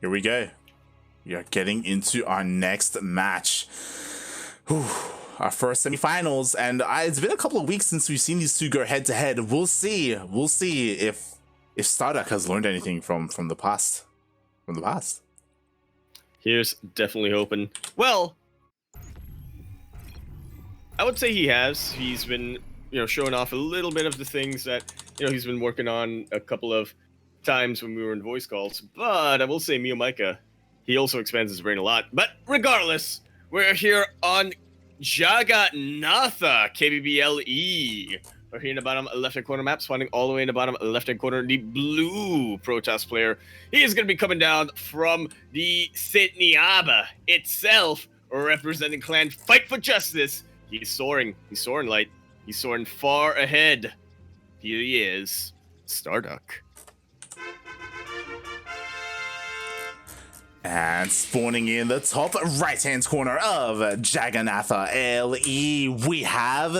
Here we go. We are getting into our next match. Whew. Our first semifinals, and it's been a couple of weeks since we've seen these two go head to head. We'll see. We'll see if StarDuck has learned anything from the past. Here's definitely hoping. Well, I would say he has. He's been, showing off a little bit of the things that, he's been working on a couple of times when we were in voice calls. But I will say MeomaikA, he also expands his brain a lot. But regardless, we're here on Jagannatha, KBBLE. We're here in the bottom left-hand corner map, spawning all the way in the bottom left-hand corner, the blue Protoss player. He is going to be coming down from the Sitniaba itself, representing Clan Fight for Justice. He's soaring. He's soaring light. He's soaring far ahead. Here he is, StarDuck. And spawning in the top right-hand corner of Jagannatha LE, we have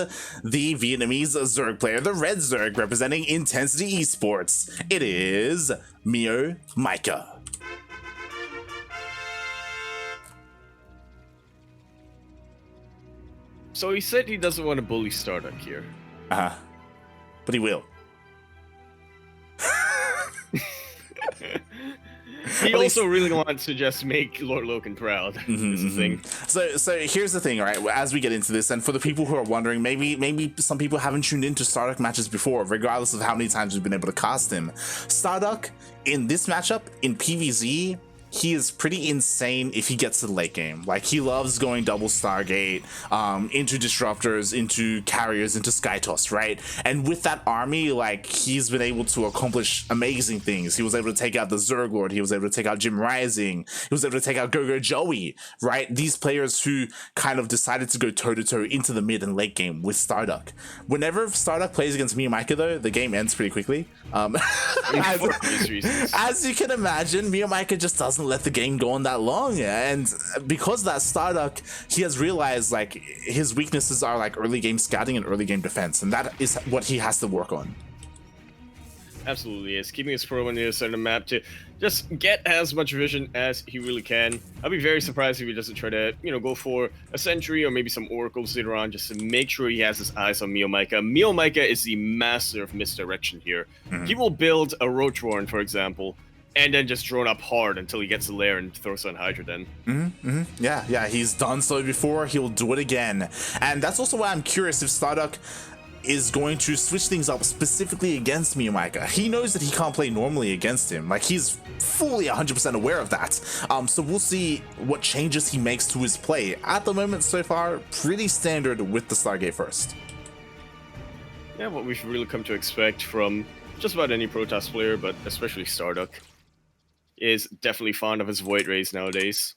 the Vietnamese Zerg player, the Red Zerg, representing Intensity Esports. It is MeomaikA. So he said he doesn't want to bully StarDuck here. Uh-huh. But he will. He also really wants to just make Lord Loken proud. This is the thing. So here's the thing, right? As we get into this, and for the people who are wondering, maybe some people haven't tuned into StarDuck matches before, regardless of how many times we've been able to cast him. StarDuck, in this matchup, in PvZ, he is pretty insane if he gets to the late game. Like, he loves going double Stargate, into Disruptors, into Carriers, into Skytoss, right? And with that army, like, he's been able to accomplish amazing things. He was able to take out the Zerg Lord, he was able to take out Jim Rising, he was able to take out Go-Go Joey, right? These players who kind of decided to go toe-to-toe into the mid and late game with StarDuck. Whenever StarDuck plays against MeomaikA, though, the game ends pretty quickly. As you can imagine, MeomaikA just doesn't let the game go on that long, and because of that, StarDuck, he has realized like his weaknesses are like early game scouting and early game defense, and that is what he has to work on. Absolutely is. Keeping his probe on the other side of the map to just get as much vision as he really can. I'll be very surprised if he doesn't try to, go for a sentry or maybe some oracles later on, just to make sure he has his eyes on MeomaikA. MeomaikA is the master of misdirection here. He will build a Roach Warren, for example, and then just drone up hard until he gets the lair and throws on Hydra then. Yeah, he's done so before, he'll do it again. And that's also why I'm curious if StarDuck is going to switch things up specifically against MeomaikA. He knows that he can't play normally against him. Like, he's fully 100% aware of that. So we'll see what changes he makes to his play. At the moment, so far, pretty standard with the Stargate first. Yeah, what we've really come to expect from just about any Protoss player, but especially StarDuck, is definitely fond of his Void Rays nowadays.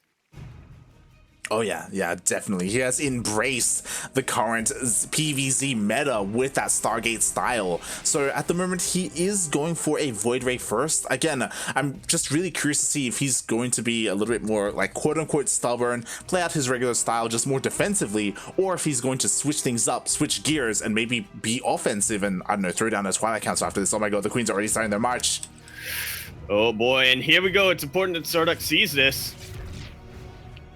Oh yeah, definitely. He has embraced the current PvZ meta with that Stargate style. So at the moment, he is going for a Void Ray first. Again, I'm just really curious to see if he's going to be a little bit more like quote-unquote stubborn, play out his regular style just more defensively, or if he's going to switch things up, switch gears, and maybe be offensive and, I don't know, throw down a Twilight Council after this. Oh my god, the Queen's already starting their march. Oh boy, and here we go. It's important that StarDuck sees this.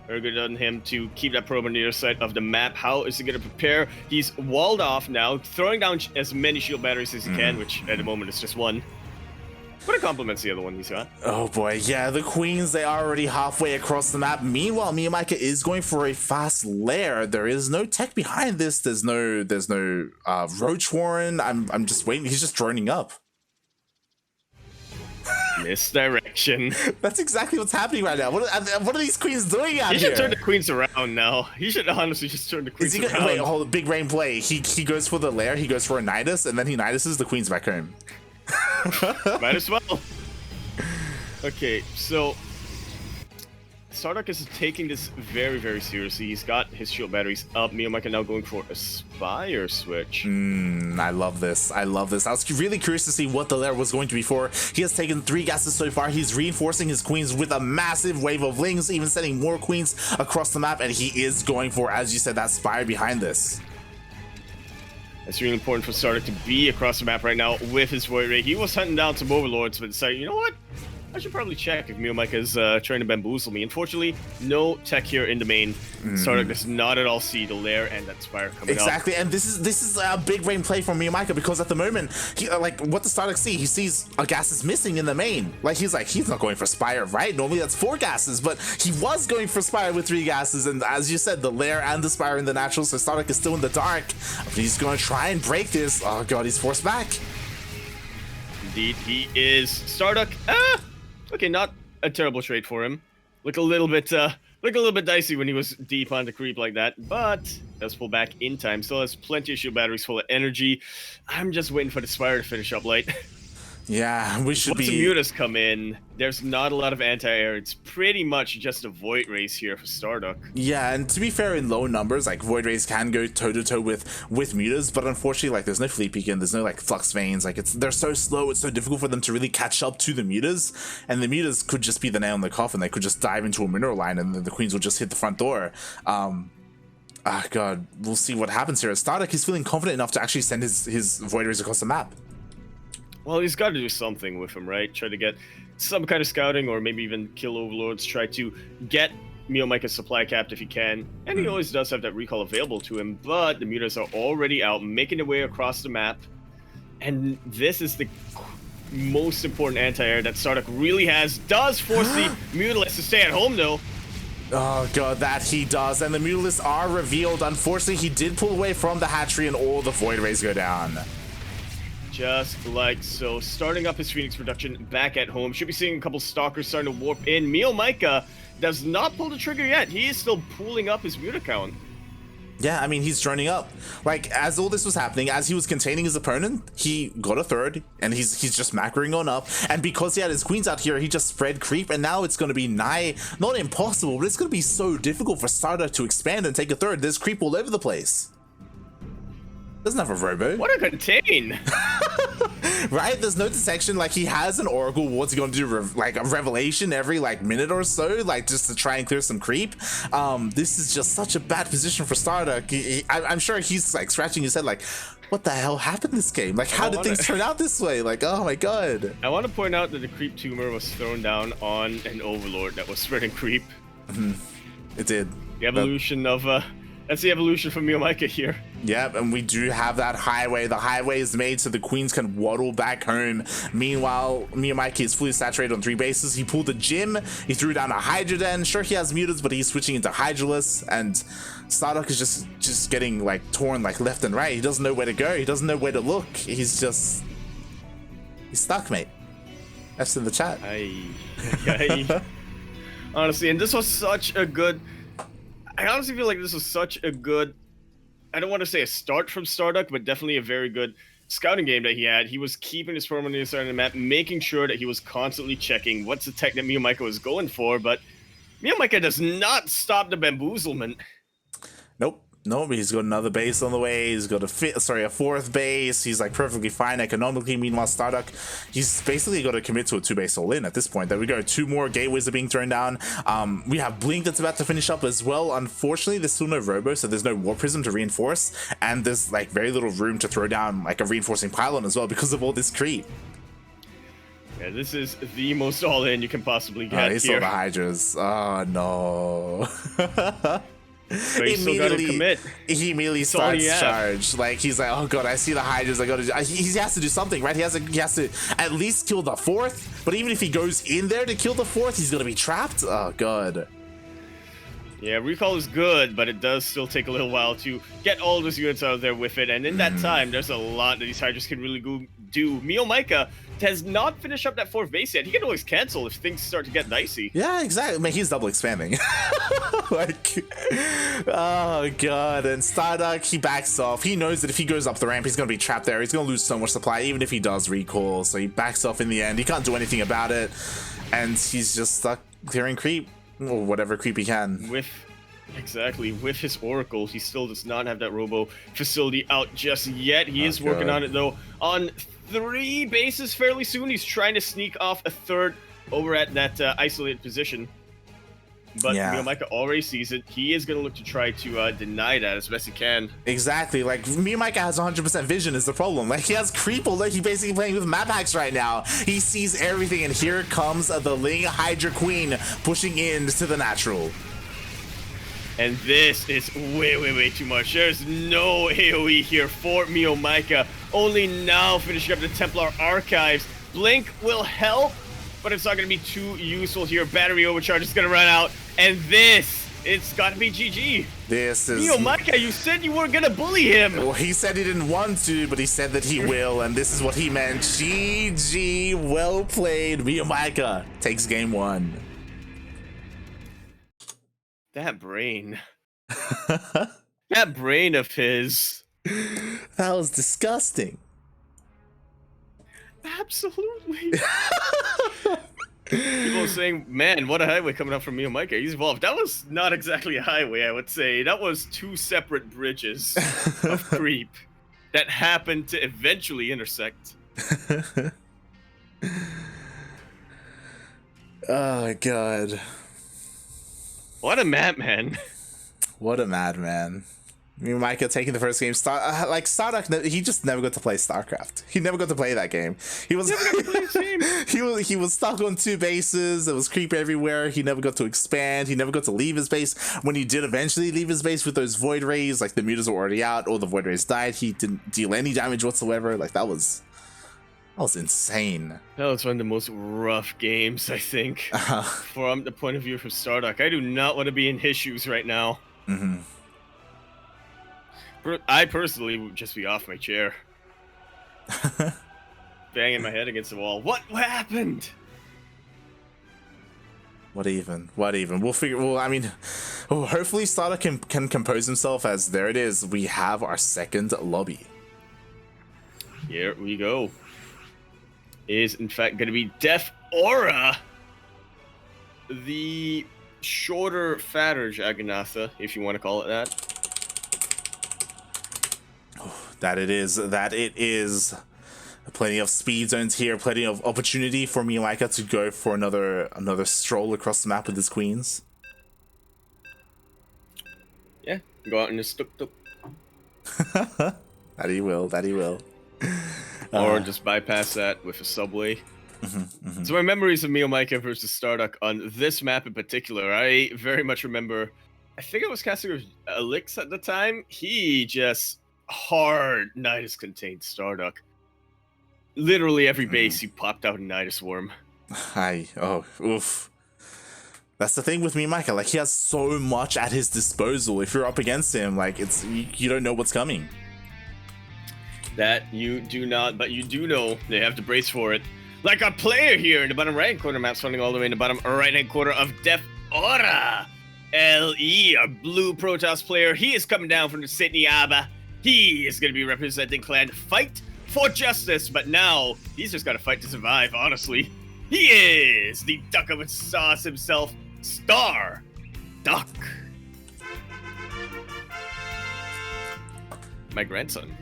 Very good on him to keep that probe on the other side of the map. How is he going to prepare? He's walled off now, throwing down as many shield batteries as he can, which at the moment is just one. But it complements the other one he's got. Oh boy, yeah, the Queens, they are already halfway across the map. Meanwhile, MeomaikA is going for a fast lair. There is no tech behind this. There's no Roach Warren. I'm just waiting. He's just droning up. Misdirection. That's exactly what's happening right now. What are these Queens doing out here? He should turn the Queens around now. He should honestly just turn the Queens around. Wait, hold on, big rain play. He goes for the lair, he goes for a Nidus, and then he Niduses the Queens back home. Might as well. Okay, so StarDuck is taking this very, very seriously. He's got his shield batteries up. MeomaikA now going for a Spire switch. I love this. I was really curious to see what the lair was going to be for. He has taken 3 gases so far. He's reinforcing his Queens with a massive wave of Lings, even sending more Queens across the map, and he is going for, as you said, that Spire behind this. It's really important for StarDuck to be across the map right now with his Void Ray. He was hunting down some Overlords, but decided, you know what? I should probably check if MeomaikA is trying to bamboozle me. Unfortunately, no tech here in the main. StarDuck does not at all see the lair and that Spire coming up. Exactly, and this is a big brain play from MeomaikA, because at the moment, he, like, what does StarDuck see? He sees a gas is missing in the main. Like, he's not going for Spire, right? Normally that's 4 gases, but he was going for Spire with 3 gases, and as you said, the lair and the Spire in the natural, so StarDuck is still in the dark. But he's going to try and break this. Oh god, he's forced back. Indeed, he is. StarDuck, okay, not a terrible trade for him. Look a little bit dicey when he was deep on the creep like that, but does pull back in time. Still has plenty of shield batteries full of energy. I'm just waiting for the Spire to finish up late. Yeah, we should Once be. the Mutas come in, there's not a lot of anti-air. It's pretty much just a Void Race here for StarDuck. Yeah, and to be fair, in low numbers, like, Void Rays can go toe-to-toe with Mutas, but unfortunately, like, there's no Fleet Beacon, there's no, like, Flux Veins, like, they're so slow, it's so difficult for them to really catch up to the Mutas, and the Mutas could just be the nail in the coffin. They could just dive into a mineral line, and then the Queens will just hit the front door. God, we'll see what happens here. StarDuck is feeling confident enough to actually send his Void Rays across the map. Well, he's got to do something with him, right? Try to get some kind of scouting, or maybe even kill overlords. Try to get MeomaikA's supply capped if he can. And he always does have that recall available to him, but the Mutas are already out, making their way across the map. And this is the most important anti-air that StarDuck really has. Does force the Mutalists to stay at home, though. Oh god, that he does. And the Mutalists are revealed. Unfortunately, he did pull away from the hatchery, and all the Void Rays go down. Just like so. Starting up his Phoenix production back at home. Should be seeing a couple Stalkers starting to warp in. MeomaikA does not pull the trigger yet. He is still pulling up his Muta count. Yeah, I mean, he's droning up. Like, as all this was happening, as he was containing his opponent, he got a third, and he's just macroing on up. And because he had his queens out here, he just spread creep, and now it's going to be not impossible, but it's going to be so difficult for StarDuck to expand and take a third. There's creep all over the place. Doesn't have a robo. What a contain! Right? There's no detection. Like, he has an Oracle. What's he going to do? Like, a revelation every, like, minute or so? Like, just to try and clear some creep? This is just such a bad position for StarDuck. I'm sure he's, like, scratching his head, like, what the hell happened this game? Like, how did things turn out this way? Like, oh my god. I want to point out that the creep tumor was thrown down on an overlord that was spreading creep. It did. The evolution of, that's the evolution from MeomaikA here. Yep, and we do have that highway. The highway is made so the queens can waddle back home. Meanwhile, MeomaikA is fully saturated on 3 bases. He pulled a gym. He threw down a Hydra Den. Sure, he has mutas, but he's switching into Hydraless. And StarDuck is just getting, like, torn, like, left and right. He doesn't know where to go. He doesn't know where to look. He's stuck, mate. That's in the chat. Honestly, and this was such a good... I honestly feel like this was such a good, I don't want to say a start from StarDuck, but definitely a very good scouting game that he had. He was keeping his permanence on the map, making sure that he was constantly checking what's the tech that MeomaikA was going for, but MeomaikA does not stop the bamboozlement. Nope, he's got another base on the way. He's got a 4th base. He's, like, perfectly fine economically. Meanwhile, StarDuck, he's basically got to commit to a 2-base all-in at this point. There we go. 2 more gateways are being thrown down. We have Blink that's about to finish up as well. Unfortunately, there's still no Robo, so there's no War Prism to reinforce. And there's, like, very little room to throw down, like, a reinforcing pylon as well because of all this creep. Yeah, this is the most all-in you can possibly get he here. saw the Hydras. Oh, no. But he still gotta commit. He immediately starts charge. Like, he's like, oh god, I see the Hydras. I gotta do. He has to do something, right? He has to at least kill the 4th. But even if he goes in there to kill the 4th, he's gonna be trapped. Oh god. Yeah, recall is good, but it does still take a little while to get all those units out there with it. And in that time, there's a lot that these Hydras can really do. MeomaikA has not finished up that 4th base yet. He can always cancel if things start to get dicey. Yeah, exactly. I mean, he's double expanding. Like, oh god. And StarDuck, he backs off. He knows that if he goes up the ramp, he's gonna be trapped there. He's gonna lose so much supply, even if he does recall. So he backs off in the end. He can't do anything about it. And he's just stuck clearing creep. Or whatever creep he can. With his Oracle, he still does not have that Robo facility out just yet. He is working on it, though, on 3 bases fairly soon. He's trying to sneak off a 3rd over at that isolated position. But Yeah. MeomaikA already sees it. He is going to look to try to deny that as best he can. Exactly. Like, MeomaikA has 100% vision is the problem. Like, he has Creeple. Like, he's basically playing with map hacks right now. He sees everything, and here comes the Ling Hydra Queen pushing into the natural. And this is way too much. There's no AoE here for MeomaikA. Only now finishing up the Templar Archives. Blink will help, but it's not going to be too useful here. Battery overcharge is going to run out. And this, it's got to be GG. This is... MeomaikA, you said you weren't going to bully him. Well, he said he didn't want to, but he said that he will, and this is what he meant. GG, well played. MeomaikA takes game 1. That brain. That brain of his. That was disgusting. Absolutely. People are saying, man, what a highway coming up from MeomaikA. He's evolved. That was not exactly a highway, I would say. That was 2 separate bridges of creep that happened to eventually intersect. Oh, God. What a madman. What a madman. MeomaikA taking the first game. StarDuck, he just never got to play StarCraft. He never got to play that game. He was he was stuck on 2 bases. There was creep everywhere. He never got to expand. He never got to leave his base. When he did eventually leave his base with those void rays, like the mutas were already out, or the void rays died, he didn't deal any damage whatsoever. Like that was insane. That was one of the most rough games, I think, from the point of view from StarDuck. I do not want to be in his shoes right now. Mm-hmm. I personally would just be off my chair. Banging my head against the wall. What happened? What even? We'll figure. Well, I mean, hopefully StarDuck can compose himself, as there it is. We have our second lobby. Here we go. Is in fact going to be Def Aura, the shorter, fatter Jagannatha, if you want to call it that. That it is. Plenty of speed zones here, plenty of opportunity for MeomaikA to go for another stroll across the map with his queens. Yeah, go out in his tuk-tuk. That he will. Or just bypass that with a subway. So my memories of MeomaikA versus StarDuck on this map in particular, I very much remember, I think I was casting with Elix at the time. He just hard Nidus contained StarDuck. Literally every base he popped out a Nidus worm. Oof. That's the thing with MeomaikA, like he has so much at his disposal. If you're up against him, like you don't know what's coming. That you do not, but you do know they have to brace for it. Like a player here in the bottom right corner map, starting all the way in the bottom right hand corner of Def Aura. LE, a blue Protoss player. He is coming down from the Sydney Aba. He is going to be representing Clan Fight for Justice, but now he's just got to fight to survive, honestly. He is the Duck of Sauce himself, StarDuck. My grandson.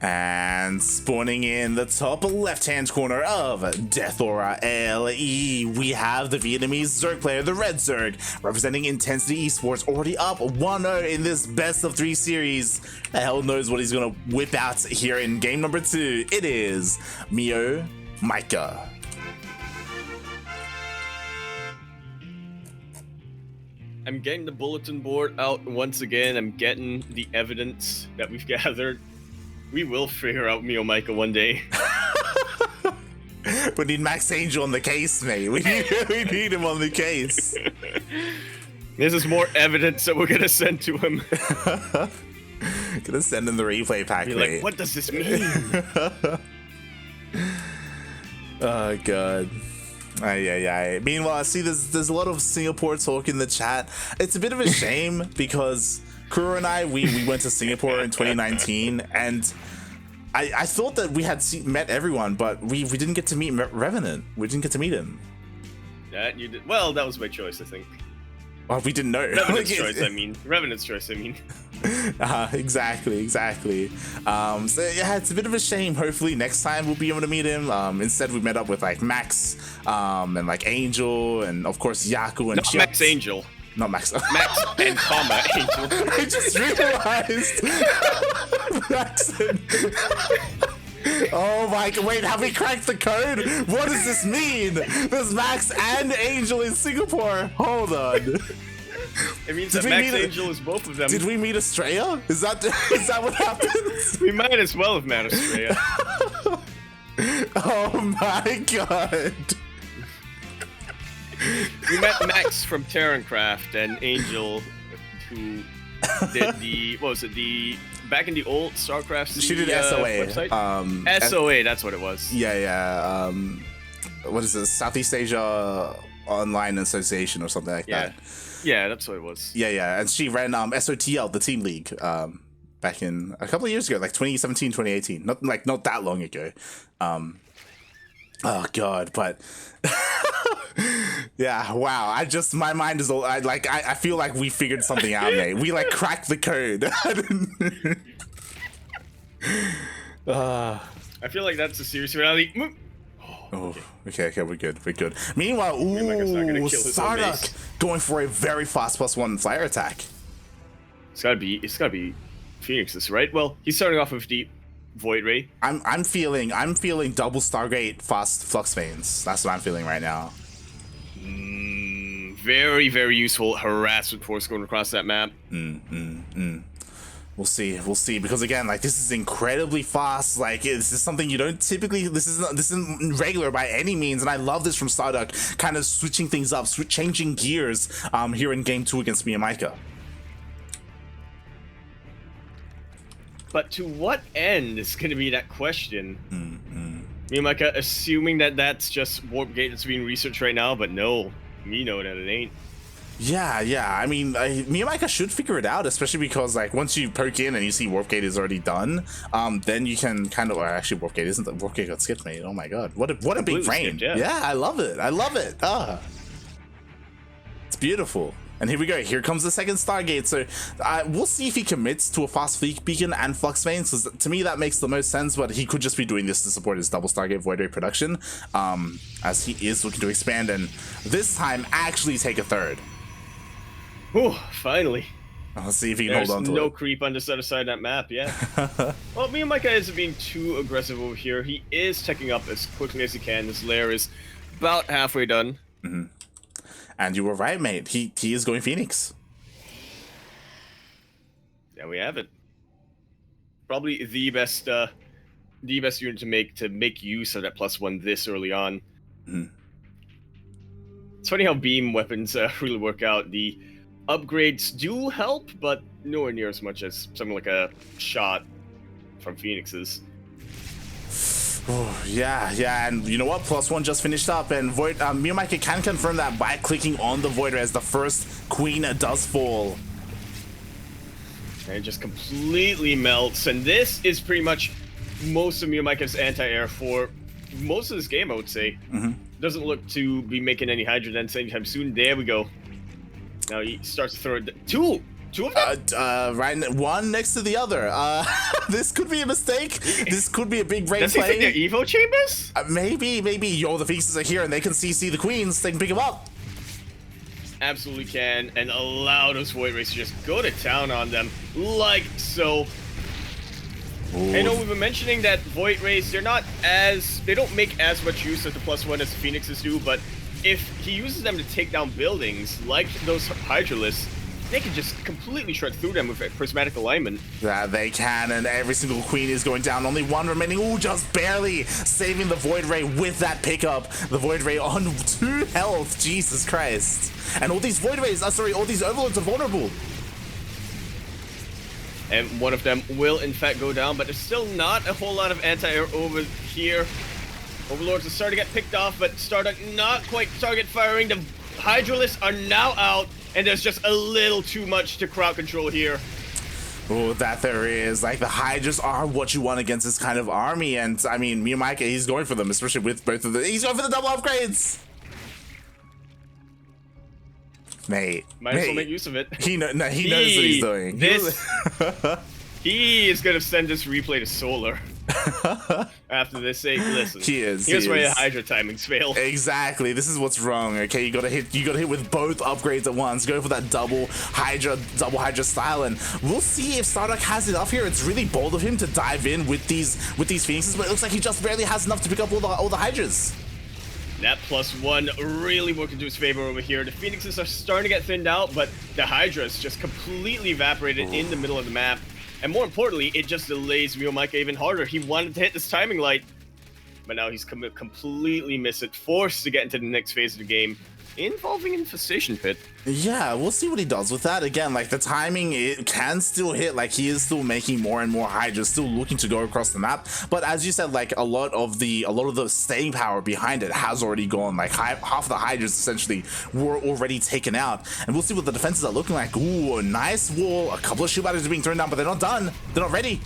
And spawning in the top left-hand corner of Death Aura LE, we have the Vietnamese Zerg player, the Red Zerg, representing Intensity Esports, already up 1-0 in this best of 3 series. The hell knows what he's gonna whip out here in game number 2. It is MeomaikA. I'm getting the bulletin board out once again. I'm getting the evidence that we've gathered. We will figure out MeomaikA one day. We need Max Angel on the case, mate. We need him on the case. This is more evidence that we're gonna send to him. Gonna send him the replay pack, Be mate. like, what does this mean? Oh god. Meanwhile, I see there's a lot of Singapore talk in the chat. It's a bit of a shame because Kuro and I, we went to Singapore in 2019, and I thought that we had met everyone, but we didn't get to meet Revenant. We didn't get to meet him. That you did. Well, that was my choice, I think. Well, we didn't know. Revenant's choice, I mean. Revenant's choice, I mean. Exactly. So yeah, it's a bit of a shame. Hopefully next time we'll be able to meet him. Instead we met up with like Max, and like Angel, and of course Yaku and Not Max Angel. Not Max. Max and comma Angel. I just realized. Max and... Oh my god, wait, have we cracked the code? What does this mean? There's Max and Angel in Singapore. Hold on. It means that Max Angel is both of them. Did we meet Estrella? Is that what happened? We might as well have met Estrella. Oh my god. We met Max from Craft and Angel, who did the, what was it, back in the old StarCraft she did SOA. Website? SOA, that's what it was. Yeah. What is this? Southeast Asia Online Association or something like that. Yeah, that's what it was. Yeah. And she ran SOTL, the team league, back in a couple of years ago, like 2017, 2018. Not that long ago. Oh god, but yeah, wow. My mind is I feel like we figured something out, mate. We like cracked the code. I feel like that's a serious reality. Oh, okay, we're good. Meanwhile, StarDuck going for a very fast +1 flyer attack. It's gotta be Phoenix's, right? Well, he's starting off with the Void Ray. I'm feeling double Stargate fast Flux Veins. That's what I'm feeling right now. Very, very useful harassment force going across that map. We'll see, because again, like, this is incredibly fast. Like, this is something you don't typically, this isn't regular by any means, and I love this from StarDuck, kind of switching things up, changing gears here in game 2 against MeomaikA. But to what end is going to be that question? MeomaikA assuming that that's just Warp Gate that's being researched right now, but no, me know that it ain't. Yeah. I mean, MeomaikA should figure it out, especially because, like, once you poke in and you see Warp Gate is already done, then you can kind of, or actually Warp Gate isn't, Warp Gate got skipped, mate. Oh my god, what a big brain. Yeah, I love it. It's beautiful. And here we go. Here comes the second Stargate. So we'll see if he commits to a fast fleet beacon and Flux Veins, because to me that makes the most sense. But he could just be doing this to support his double Stargate Void Ray production, as he is looking to expand and this time actually take a third. Oh, finally. Let's see if he can hold on to it. There's no creep on this other side of that map, yeah. Well, MeomaikA isn't being too aggressive over here. He is teching up as quickly as he can. This lair is about halfway done. And you were right, mate. He is going Phoenix. There we have it. Probably the best unit to make use of that +1 this early on. It's funny how beam weapons really work out. The upgrades do help, but nowhere near as much as something like a shot from Phoenix's. Oh, yeah, and you know what? +1 just finished up, and MeomaikA can confirm that by clicking on the Void Ray as the first Queen does fall. And it just completely melts, and this is pretty much most of MeomaikA's anti-air for most of this game, I would say. Doesn't look to be making any Hydra Dents anytime soon. There we go. Now he starts to throw two of them? Right, one next to the other. This could be a mistake. This could be a big brain Does play. Does he think they're Evo chambers? Maybe. Yo, the Phoenixes are here and they can CC the Queens. They can pick them up. Absolutely can, and allow those Void Rays to just go to town on them, like so. Ooh. I know we've been mentioning that Void Rays, they don't make as much use of the +1 as the Phoenixes do, but if he uses them to take down buildings, like those Hydralisks, they can just completely shred through them with a prismatic alignment. Yeah, they can, and every single Queen is going down. Only one remaining. Ooh, just barely saving the Void Ray with that pickup. The Void Ray on 2 health. Jesus Christ. And all these Void Rays, all these Overlords are vulnerable. And one of them will, in fact, go down, but there's still not a whole lot of anti-air over here. Overlords are starting to get picked off, but StarDuck not quite target firing. The Hydralisks are now out, and there's just a little too much to crowd control here. Oh, that there is. Like, the Hydras are what you want against this kind of army, and I mean, MeomaikA, he's going for them, especially with both of the. He's going for the double upgrades. Mate. Might as well make use of it. He knows what he's doing. He is gonna send this replay to Solar. After this, say, listen. Here's where your Hydra timings fail. Exactly. This is what's wrong. Okay, you gotta hit with both upgrades at once. Go for that double Hydra style, and we'll see if StarDuck has enough here. It's really bold of him to dive in with these Phoenixes, but it looks like he just barely has enough to pick up all the Hydras. That +1 really working to his favor over here. The Phoenixes are starting to get thinned out, but the Hydras just completely evaporated in the middle of the map. And more importantly, it just delays MeomaikA even harder. He wanted to hit this timing light, but now he's completely missed it, forced to get into the next phase of the game, involving Infestation Pit. Yeah, we'll see what he does with that. Again, like the timing, it can still hit. Like he is still making more and more Hydras, still looking to go across the map. But as you said, like a lot of the staying power behind it has already gone. Like half of the Hydras essentially were already taken out. And we'll see what the defenses are looking like. Ooh, a nice wall. A couple of shield batteries are being thrown down, but they're not done. They're not ready.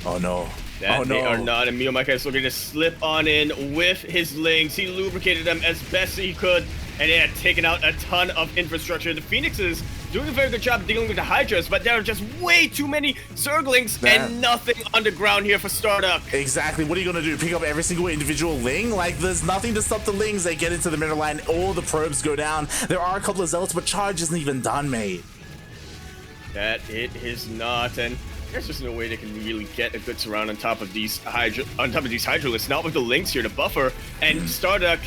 Oh no. Oh, no. They are not, and MeomaikA is looking to slip on in with his Lings. He lubricated them as best he could, and it had taken out a ton of infrastructure. The Phoenixes doing a very good job dealing with the Hydras, but there are just way too many Zerglings and nothing on the ground here for StarDuck. Exactly. What are you going to do? Pick up every single individual Ling? Like, there's nothing to stop the Lings. They get into the middle line. All the probes go down. There are a couple of Zealots, but charge isn't even done, mate. That it is not, and there's just no way they can really get a good surround on top of these Hydralisks. Not with the Lings here to buffer. And StarDuck,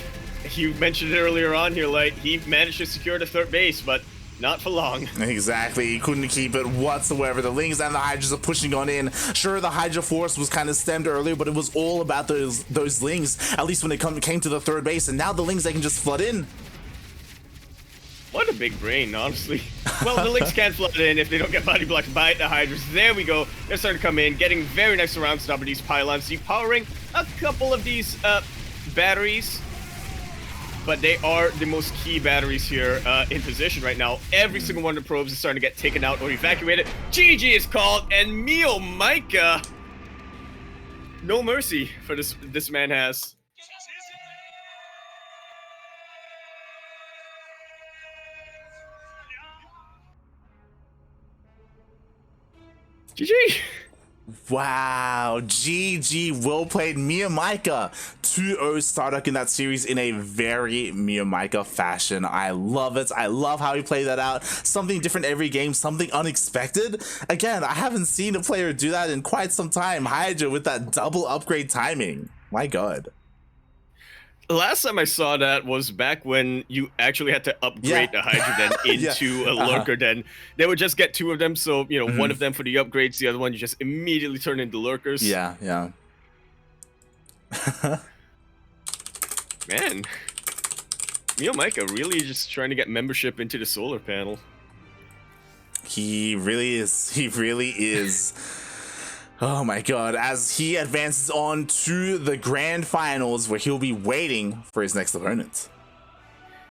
you mentioned it earlier on here, like he managed to secure the third base, but not for long. Exactly. He couldn't keep it whatsoever. The Lings and the Hydras are pushing on in. Sure, the Hydra force was kind of stemmed earlier, but it was all about those Lings, at least when it came to the third base. And now the Lings, they can just flood in. What a big brain, honestly. Well, the Lings can't flood in if they don't get body blocked by the Hydras. There we go. They're starting to come in, getting very nice surrounds on top of these pylons, depowering a couple of these batteries. But they are the most key batteries here in position right now. Every single one of the probes is starting to get taken out or evacuated. GG is called, and MeomaikA, no mercy for this man has. GG. Wow, GG, well played. MeomaikA 2-0 StarDuck in that series in a very MeomaikA fashion. I love it. I love how he played that out. Something different every game, something unexpected. Again, I haven't seen a player do that in quite some time. Hydra with that double upgrade timing. My God. The last time I saw that was back when you actually had to upgrade the Hydra Den into a Lurker Den. They would just get two of them, so, you know, one of them for the upgrades, the other one you just immediately turn into Lurkers. Yeah. Man, MeomaikA really just trying to get membership into the solar panel. He really is. He really is. Oh my God, as he advances on to the grand finals where he'll be waiting for his next opponent.